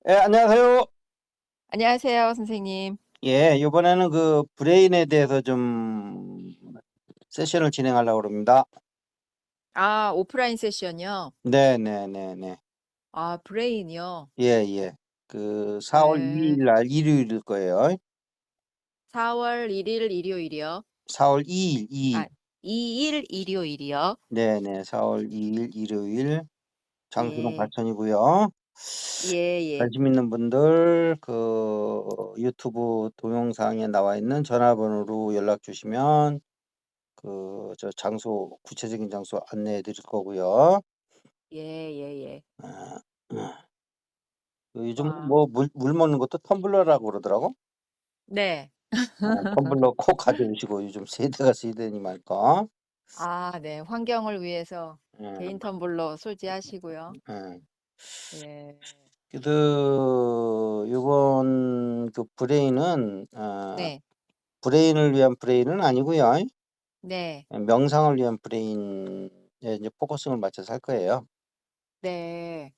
안녕하세요. 안녕하세요, 선생님. 예, 이번에는 그 브레인에 대해서 좀 세션을 진행하려고 합니다. 아, 오프라인 세션이요? 네네네네. 아, 브레인이요? 예, 예. 그 4월 2일 네. 날 일요일일 거예요. 4월 1일 일요일이요? 4월 2일, 2일. 아, 2일 일요일이요? 네네, 4월 2일 일요일. 장소는 예, 과천이고요. 예, 예, 관심 있는 분들 유튜브 동영상에 나와 있는 전화번호로 연락 주시면 저 장소 구체적인 장소 안내해 드릴 거고요. 예, 예, 예. 아, 요즘 와, 뭐 물 먹는 것도 텀블러라고 그러더라고. 네. 텀블러 꼭 가져오시고 요즘 세대가 세대니말까. 아, 네. 환경을 위해서 예. 개인 텀블러 소지하시고요. 예. 예. 요번 그 브레인은 네, 브레인을 위한 브레인은 아니고요. 네, 명상을 위한 브레인에 이제 포커싱을 맞춰서 할 거예요. 네.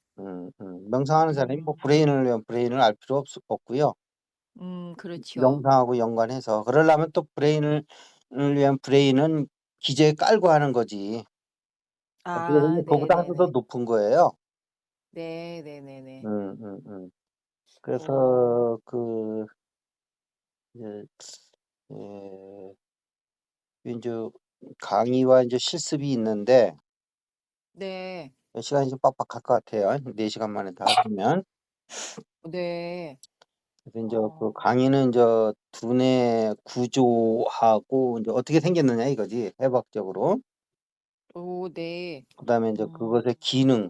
명상하는 사람이 뭐 음, 브레인을 위한 브레인을 알 필요 없고요. 그렇죠. 명상하고 연관해서 그러려면 또 브레인을 위한 브레인은 기저에 깔고 하는 거지. 어떻게 아, 보면 네, 그거보다 네, 한도 더 네. 높은 거예요. 네, 네, 네, 네. 음 음 음. 오, 그래서 이제 예 인제 강의와 인제 실습이 있는데 네, 시간이 좀 빡빡할 것 같아요, 4 시간 만에 다 하려면. 네. 그래서 인제 그 어. 강의는 인제 두뇌 구조하고 인제 어떻게 생겼느냐 이거지, 해부학적으로. 오, 네. 그다음에 인제 음. 그것의 기능을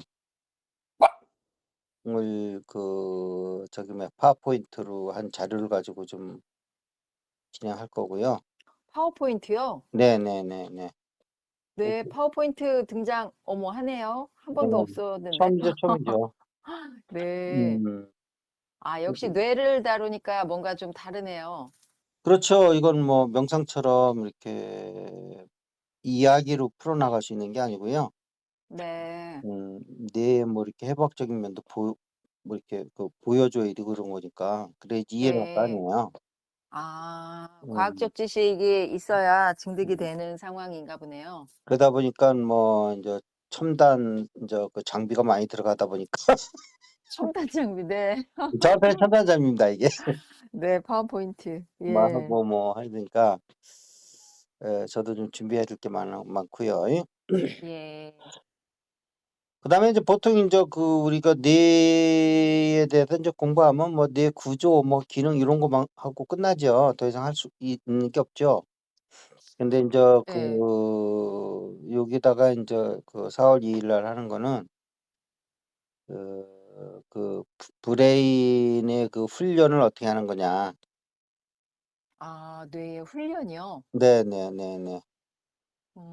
파워포인트로 한 자료를 가지고 좀 진행할 거고요. 파워포인트요? 네네네네. 네, 파워포인트 등장 어머 하네요. 한 번도 네. 없었는데. 처음이죠, 처음이죠. 네. 음. 아, 역시 그래서 뇌를 다루니까 뭔가 좀 다르네요. 그렇죠. 이건 뭐 명상처럼 이렇게 이야기로 풀어나갈 수 있는 게 아니고요. 네. 음 뇌의 뭐 이렇게 해부학적인 면도 뭐 이렇게 보여줘야 되고 그런 거니까 그래야지 이해를 할 거 네. 아니에요. 아, 음. 과학적 지식이 있어야 증득이 음. 되는 상황인가 보네요. 그러다 보니깐 뭐 인제 첨단 그 장비가 많이 들어가다 보니까 첨단 장비. 네. 저한테는 첨단 장비입니다 이게. 네, 파워포인트. 뭐 예. 하고 뭐 하니까 저도 좀 준비해야 될 게 많고요. 예. 그다음에 이제 보통 인제 우리가 뇌에 대해서 인제 공부하면 뭐 뇌 구조 뭐 기능 이런 것만 하고 끝나죠. 더 이상 할 수 있는 게 없죠. 근데 인제 예. 여기다가 인제 4월 2일 날 하는 거는 브레인의 훈련을 어떻게 하는 거냐. 아, 뇌의 훈련이요? 네네네네.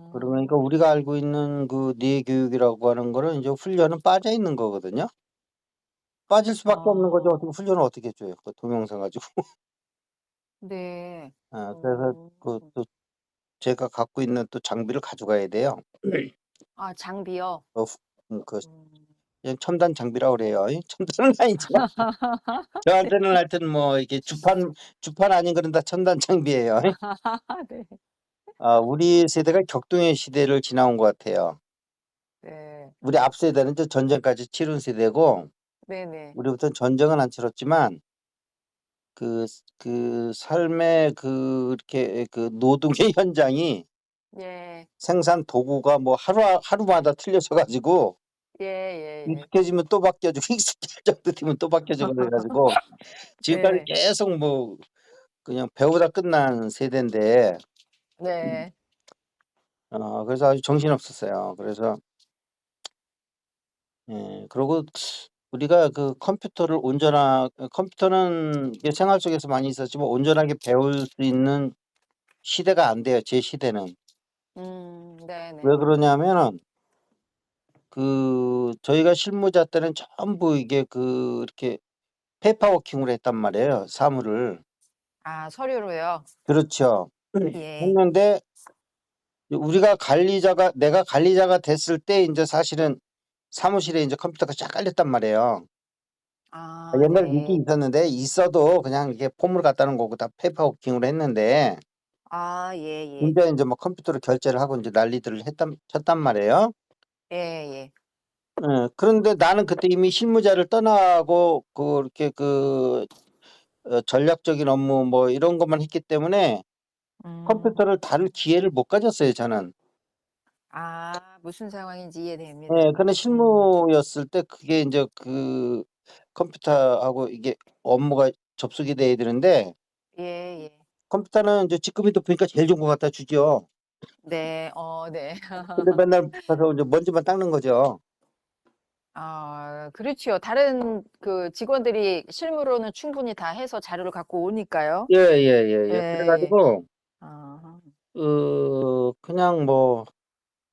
그러니까 음. 우리가 알고 있는 뇌 교육이라고 하는 거는 인제 훈련은 빠져 있는 거거든요. 빠질 수밖에 없는 거죠. 아. 어떻게 훈련을 어떻게 해 줘요, 그 동영상 가지고. 네. 그래서 또 제가 갖고 있는 또 장비를 가져가야 돼요. 아, 장비요? 어 후 그 음. 그냥 첨단 장비라고 그래요. 첨단은 아니지만 네. 저한테는 하여튼 뭐 이게 주판 아닌 거는 다 첨단 장비예요. 네. 우리 세대가 격동의 시대를 지나온 것 같아요. 네. 우리 앞 세대는 저 전쟁까지 치른 세대고 네네. 우리부터는 전쟁은 안 치렀지만 삶의 이렇게 노동의 현장이 예. 생산 도구가 뭐 하루마다 틀려져 가지고 예예예. 익숙해지면 또 바뀌어지고 익숙해질 정도 되면 또 바뀌어지고 그래 가지고 지금까지 네. 계속 뭐 그냥 배우다 끝난 세대인데 네. 그래서 아주 정신없었어요. 그래서 그러고 우리가 컴퓨터는 이게 생활 속에서 많이 있었지만 온전하게 배울 수 있는 시대가 안 돼요, 제 시대는. 왜 네네. 그러냐면은 저희가 실무자 때는 전부 이게 이렇게 페이퍼워킹으로 했단 말이에요, 사무를. 아, 서류로요? 그렇죠. 예. 했는데 내가 관리자가 됐을 때 인제 사실은 사무실에 인제 컴퓨터가 쫙 깔렸단 말이에요. 아 옛날에 있긴 네. 있었는데 있어도 그냥 이게 폼을 갖다 놓은 거고 다 페이퍼 워킹으로 했는데 아 예예. 인제 뭐 컴퓨터로 결제를 하고 인제 난리들을 쳤단 말이에요. 예예. 예. 그런데 나는 그때 이미 실무자를 떠나고 그렇게 전략적인 업무 뭐 이런 것만 했기 때문에 음. 컴퓨터를 다룰 기회를 못 가졌어요 저는. 아 무슨 상황인지 이해됩니다. 예. 근데 음. 실무였을 때 그게 인제 컴퓨터하고 이게 업무가 접속이 돼야 되는데 예예. 컴퓨터는 인제 직급이 높으니까 제일 좋은 거 갖다 주죠. 네. 네. 근데 맨날 가서 인제 먼지만 닦는 거죠. 아 그렇지요. 다른 그 직원들이 실무로는 충분히 다 해서 자료를 갖고 오니까요. 예예예예. 그래 예. 가지고 아. 그냥 뭐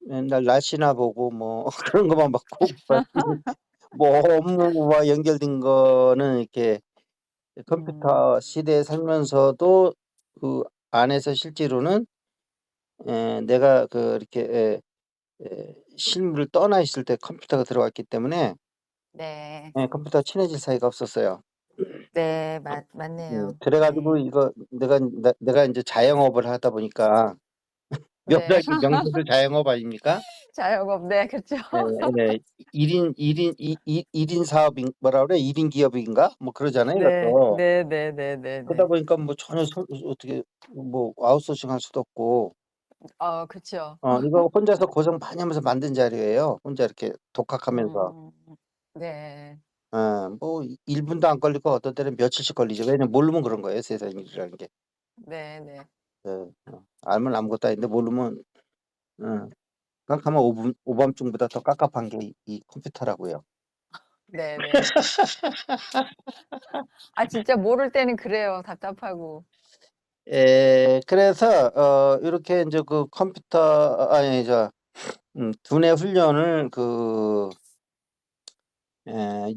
맨날 날씨나 보고 뭐 그런 것만 받고 뭐 업무와 연결된 거는 이렇게 음. 컴퓨터 시대에 살면서도 그 안에서 실제로는 내가 이렇게 실무를 떠나 있을 때 컴퓨터가 들어왔기 때문에 네. 컴퓨터와 친해질 사이가 없었어요. 네. 맞네요. 그래 가지고 네. 이거 내가 인제 자영업을 하다 보니까 네. 명색도 자영업 아닙니까? 자영업 네 그렇죠. 예. 1인 사업인 뭐라 그래? 1인 기업인가? 뭐 그러잖아요 네. 이것도. 그러다 네네네네네. 보니까 뭐 전혀 어떻게 뭐 아웃소싱 할 수도 없고 그쵸. 이거 혼자서 고생 많이 하면서 만든 자료예요. 혼자 이렇게 독학하면서. 음. 네. 뭐 1 분도 안 걸리고 어떤 때는 며칠씩 걸리죠. 왜냐면 모르면 그런 거예요, 세상 일이라는 게. 네네. 예. 알면 아무것도 아닌데 모르면 어 깜깜한 오밤중보다 더 깝깝한 게 이 컴퓨터라고요. 네네. 아 진짜 모를 때는 그래요. 답답하고. 그래서 요렇게 인제 컴퓨터 아니 두뇌 훈련을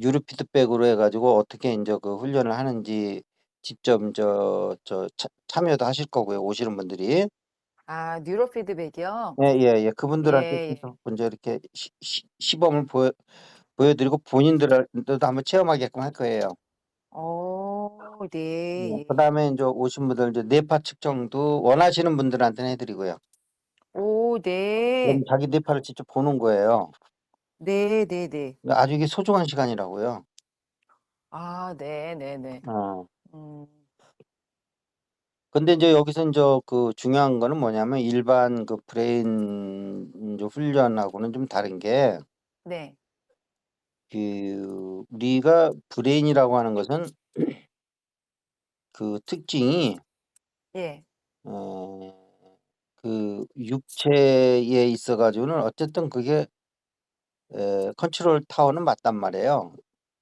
유료 피드백으로 해 가지고 어떻게 인제 훈련을 하는지 직접 참여도 하실 거고요, 오시는 분들이. 아 뉴로 피드백이요? 예예예. 그분들한테 예예. 직접 인제 이렇게 시범을 보여 드리고 본인들한테도 한번 체험하게끔 할 거예요. 네. 예. 그다음에 인제 오신 분들 이제 뇌파 측정도 원하시는 분들한테는 해 드리고요. 네. 그럼 자기 뇌파를 직접 보는 거예요. 네네네. 아주 이게 소중한 시간이라고요. 아 네네네. 어. 음. 근데 인제 여기서 인제 중요한 거는 뭐냐면 일반 브레인 인제 훈련하고는 좀 다른 게 네. 우리가 브레인이라고 하는 것은 특징이 예. 어 육체에 있어 가지고는 어쨌든 그게 컨트롤 타워는 맞단 말이에요.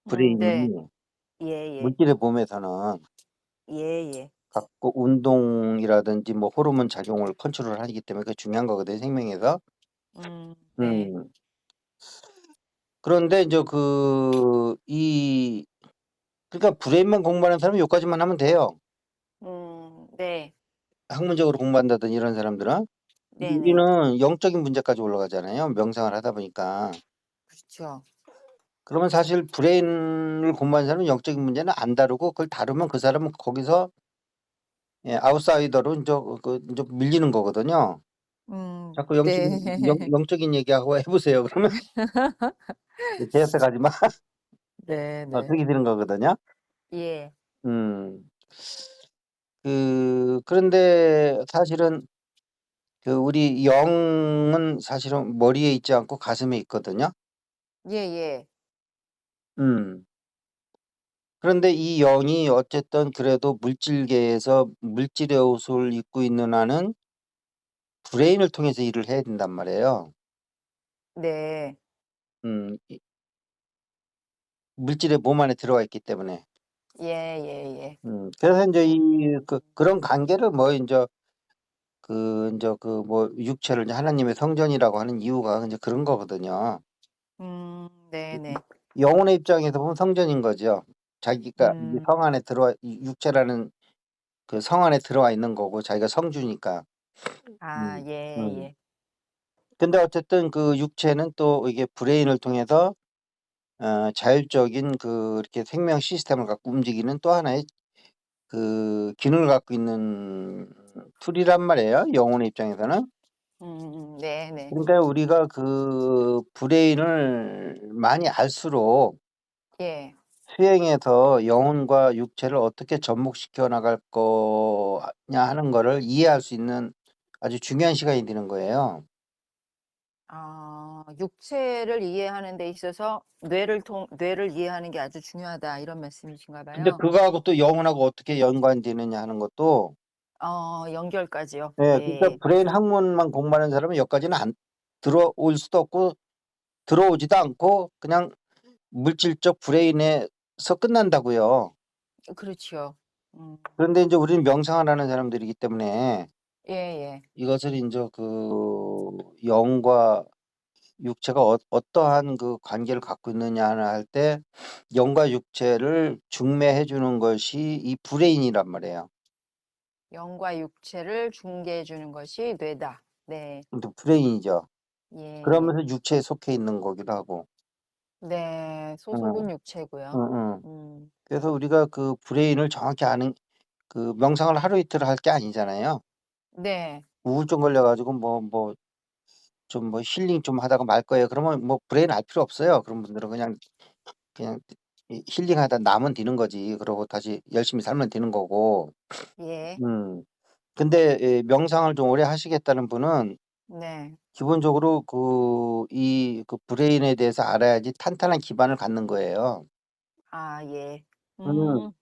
네. 브레인이 예예. 물질의 몸에서는 예예. 갖고 운동이라든지 뭐 호르몬 작용을 컨트롤하기 때문에 그게 중요한 거거든요, 생명에서. 네. 음. 그런데 인제 그러니까 브레인만 공부하는 사람은 요까지만 하면 돼요. 네. 학문적으로 공부한다든지 이런 사람들은. 근데 네네. 우리는 영적인 문제까지 올라가잖아요, 명상을 하다 보니까. 그렇죠. 그러면 사실 브레인을 공부하는 사람은 영적인 문제는 안 다루고 그걸 다루면 그 사람은 거기서 아웃사이더로 인제 밀리는 거거든요. 자꾸 네. 영적인 얘기하고 해 보세요 그러면 "제 옆에 가지 마." 네네. 그렇게 되는 거거든요. 예. 음. 그런데 사실은 우리 영은 사실은 머리에 있지 않고 가슴에 있거든요. 예예. 음. 그런데 이 영이 어쨌든 그래도 물질계에서 물질의 옷을 입고 있는 한은 브레인을 통해서 일을 해야 된단 말이에요. 네. 이 물질의 몸 안에 들어가 있기 때문에. 예예예. 그래서 인제 음. 그런 관계를 뭐 뭐 육체를 이제 하나님의 성전이라고 하는 이유가 인제 그런 거거든요. 네네. 영혼의 입장에서 보면 성전인 거죠. 자기가 이 음. 성 안에 들어와 이 육체라는 그 성 안에 들어와 있는 거고 자기가 성주니까. 아 음. 음. 예예. 근데 어쨌든 육체는 또 이게 브레인을 통해서 자율적인 이렇게 생명 시스템을 갖고 움직이는 또 하나의 기능을 갖고 있는 툴이란 말이에요, 영혼의 입장에서는. 네네. 그러니까 우리가 브레인을 많이 알수록 예. 수행에서 영혼과 육체를 어떻게 접목시켜 나갈 거냐 하는 거를 이해할 수 있는 아주 중요한 시간이 되는 거예요. 육체를 이해하는 데 있어서 뇌를 이해하는 게 아주 중요하다 이런 말씀이신가 근데 봐요. 그거하고 또 영혼하고 어떻게 연관되느냐 하는 것도 연결까지요. 예, 그러니까 네. 브레인 학문만 공부하는 사람은 여기까지는 안 들어올 수도 없고 들어오지도 않고 그냥 물질적 브레인에서 끝난다고요. 그렇지요. 음. 그런데 인제 우리는 명상을 하는 사람들이기 때문에 예예. 이것을 인제 영과 육체가 어떠한 관계를 갖고 있느냐 할 때 영과 육체를 중매해 주는 것이 이 브레인이란 말이에요. 영과 육체를 중개해 주는 것이 뇌다. 네. 근데 브레인이죠. 예. 그러면서 육체에 속해 있는 거기도 하고. 네. 응, 소속은 육체고요. 응응. 음. 그래서 우리가 브레인을 정확히 아는 명상을 하루 이틀 할 게 아니잖아요. 네. 우울증 걸려 가지고 좀 힐링 좀 하다가 말 거예요. 그러면 브레인 알 필요 없어요. 그런 분들은 그냥 이 힐링하다 나면 되는 거지. 그러고 다시 열심히 살면 되는 거고. 예. 음. 근데 명상을 좀 오래 하시겠다는 분은 네. 기본적으로 브레인에 대해서 알아야지 탄탄한 기반을 갖는 거예요. 예. 음.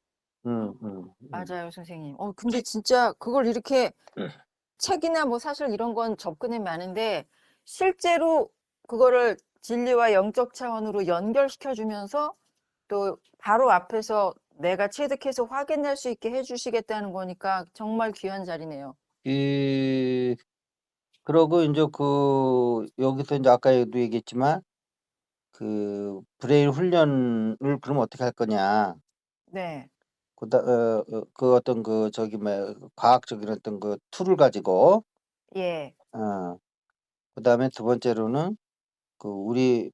음. 맞아요, 선생님. 근데 진짜 그걸 이렇게 책이나 뭐 사실 이런 건 접근이 많은데 실제로 그거를 진리와 영적 차원으로 연결시켜 주면서 또 바로 앞에서 내가 체득해서 확인할 수 있게 해 주시겠다는 거니까 정말 귀한 자리네요. 그 그러고 인제 여기서 인제 아까도 얘기했지만 브레인 훈련을 그럼 어떻게 할 거냐. 네. 어떤 저기 뭐야 과학적인 어떤 툴을 가지고 예. 어 그다음에 두 번째로는 우리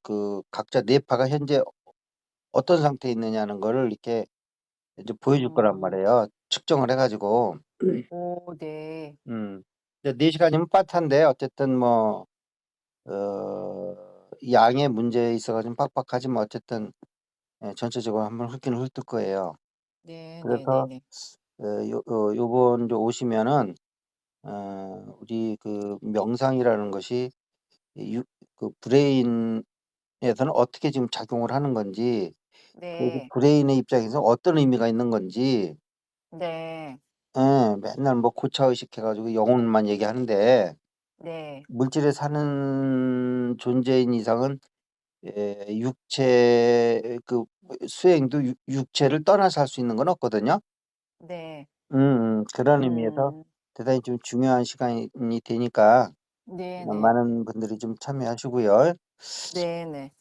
각자 뇌파가 현재 어떤 상태에 있느냐는 거를 이렇게 이제 보여줄 거란 음. 말이에요, 측정을 해 가지고. 네. 음. 근데 4 시간이면 빠듯한데 어쨌든 양의 문제에 있어 가지고는 빡빡하지만 어쨌든 전체적으로 한번 훑기는 훑을 거예요. 그래서 네네네네. 요번 이제 오시면은 우리 명상이라는 것이 이 유 브레인에서는 어떻게 지금 작용을 하는 건지, 그래서 네. 브레인의 입장에서 어떤 의미가 있는 건지. 네. 예, 맨날 고차 의식해 가지고 영혼만 얘기하는데 네. 물질에 사는 존재인 이상은 육체 수행도 육체를 떠나서 할 수 있는 건 없거든요. 네. 그런 의미에서 음. 대단히 좀 중요한 시간이 되니까 네네. 많은 분들이 좀 참여하시고요. 네네.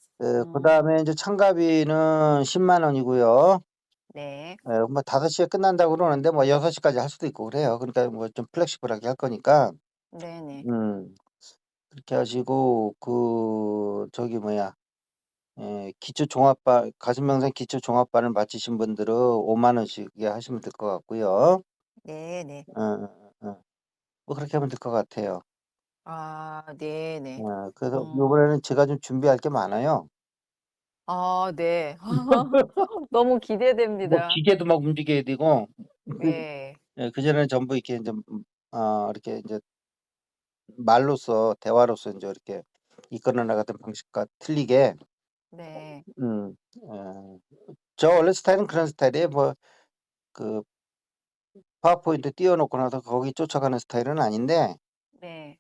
그다음에 인제 참가비는 10만 원이고요. 네. 5 시에 끝난다고 그러는데 6 시까지 할 수도 있고 그래요. 그러니까 좀 플렉시블하게 할 거니까. 네네. 음. 그렇게 하시고 저기 뭐야 기초 종합반 가슴 명상 기초 종합반을 마치신 분들은 5만 원씩에 하시면 될 것 같고요. 네네. 어어어. 그렇게 하면 될 것 같아요. 네네. 그래서 음. 요번에는 제가 좀 준비할 게 많아요. 네. 너무 기대됩니다. 기계도 막 움직여야 되고 예. 그전에는 전부 이렇게 인제 이렇게 인제 말로써 대화로서 인제 이렇게 이끌어 나가던 방식과 틀리게. 네. 음 어 저 원래 스타일은 그런 스타일이에요. 그 파워포인트 띄워 놓고 나서 거기 쫓아가는 스타일은 아닌데 네.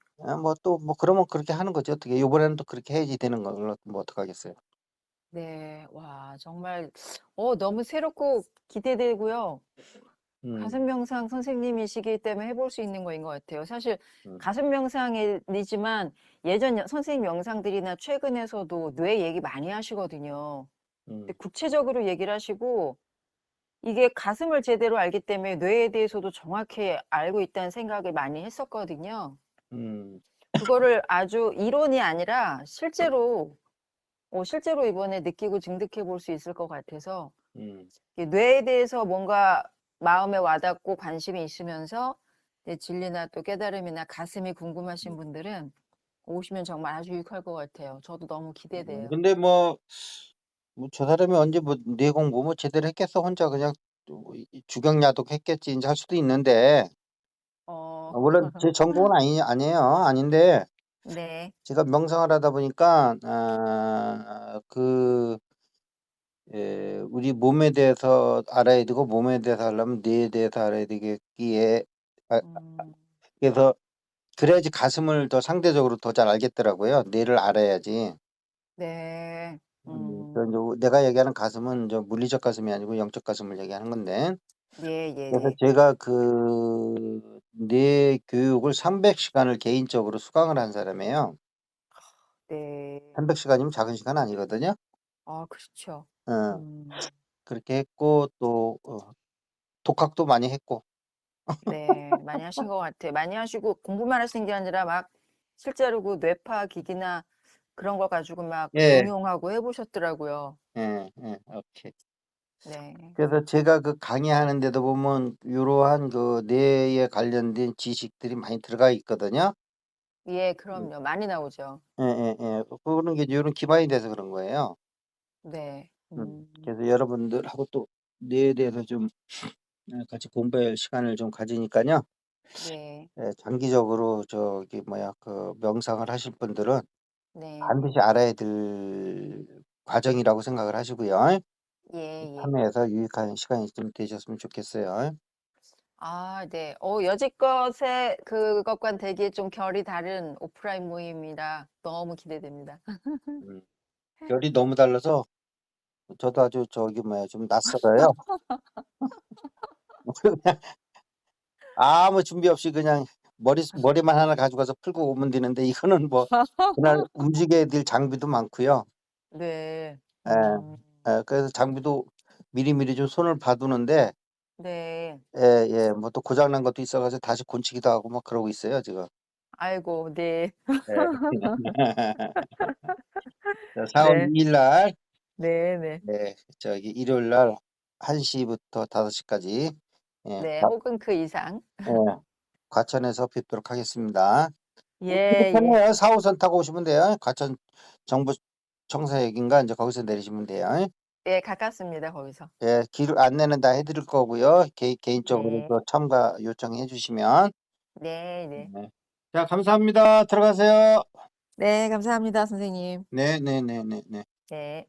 또 그러면 그렇게 하는 거지 어떻게. 요번에는 또 그렇게 해야지 되는 걸로 어떡하겠어요. 네. 와 정말 너무 새롭고 기대되고요. 음. 가슴 명상 선생님이시기 때문에 해볼 수 있는 거인 것 같아요. 사실 음. 가슴 명상이지만 예전 선생님 명상들이나 최근에서도 뇌 얘기 많이 하시거든요. 음. 근데 구체적으로 얘기를 하시고 이게 가슴을 제대로 알기 때문에 뇌에 대해서도 정확히 알고 있다는 생각을 많이 했었거든요. 음. 그거를 아주 이론이 아니라 실제로 실제로 이번에 느끼고 증득해 볼 수 있을 것 같아서 음. 이 뇌에 대해서 뭔가 마음에 와닿고 관심이 있으면서 진리나 또 깨달음이나 가슴이 궁금하신 분들은 오시면 정말 아주 유익할 것 같아요. 저도 너무 기대돼요. 근데 뭐 저 사람이 언제 뭐 뇌 공부 뭐 제대로 했겠어. 혼자 그냥 이 주경야독 했겠지 인제 할 수도 있는데 어, 물론 제 전공은 아니에요. 아닌데 네. 제가 명상을 하다 보니까 우리 몸에 대해서 알아야 되고 몸에 대해서 알려면 뇌에 대해서 알아야 되겠기에 아 음, 그래서 그래야지 가슴을 더 상대적으로 더 잘 알겠더라고요. 뇌를 알아야지. 네. 그제 내가 얘기하는 가슴은 물리적 가슴이 아니고 영적 가슴을 얘기하는 건데 예, 예, 그래서 예. 제가 뇌 교육을 300 시간을 개인적으로 수강을 한 사람이에요. 네. 300 시간이면 작은 시간 아니거든요. 그렇죠. 어 음, 그렇게 했고 또 독학도 많이 했고. 네. 많이 하신 것 같아요. 많이 하시고 공부만 하신 게 아니라 막 실제로 그 뇌파 기기나 그런 거 가지고 막 예. 응용하고 해보셨더라고요. 오케이. 네. 그래서 제가 강의하는 데도 보면 요러한 뇌에 관련된 지식들이 많이 들어가 있거든요. 예, 음. 그럼요. 많이 나오죠. 그런 게 요런 기반이 돼서 그런 거예요. 네. 그래서 여러분들하고 또 뇌에 대해서 좀 같이 공부할 시간을 좀 가지니까요. 네. 장기적으로 명상을 하실 분들은 네. 반드시 알아야 될 과정이라고 생각을 하시고요. 예, 예. 참여해서 유익한 시간이 좀 되셨으면 좋겠어요. 네. 여지껏의 그것과는 되게 좀 결이 다른 오프라인 모임이라 너무 기대됩니다. 음. 결이 너무 달라서 저도 아주 좀 낯설어요. 그냥 아무 준비 없이 그냥 머리만 하나 가지고 가서 풀고 오면 되는데 이거는 뭐 그날 움직여야 될 장비도 많고요. 네. 예. 그래서 장비도 미리미리 좀 손을 봐 두는데 네. 뭐 또 고장 난 것도 있어 가지고 다시 고치기도 하고 막 그러고 있어요 지금. 아이고, 네. 예. 4월 네. 2일 날 네네. 일요일 날 1 시부터 5 시까지 예 네. 과 혹은 그 이상. 예 과천에서 뵙도록 하겠습니다. 예, 되게 예. 편해요. 4 호선 타고 오시면 돼요. 과천 정부청사역인가 인제 거기서 내리시면 돼요. 예, 가깝습니다, 거기서. 예. 길 안내는 다 해 드릴 거고요. 개인적으로 네. 또 참가 요청해 주시면. 네, 네. 네. 자 감사합니다. 들어가세요. 네, 감사합니다, 선생님. 네네네네네. 네.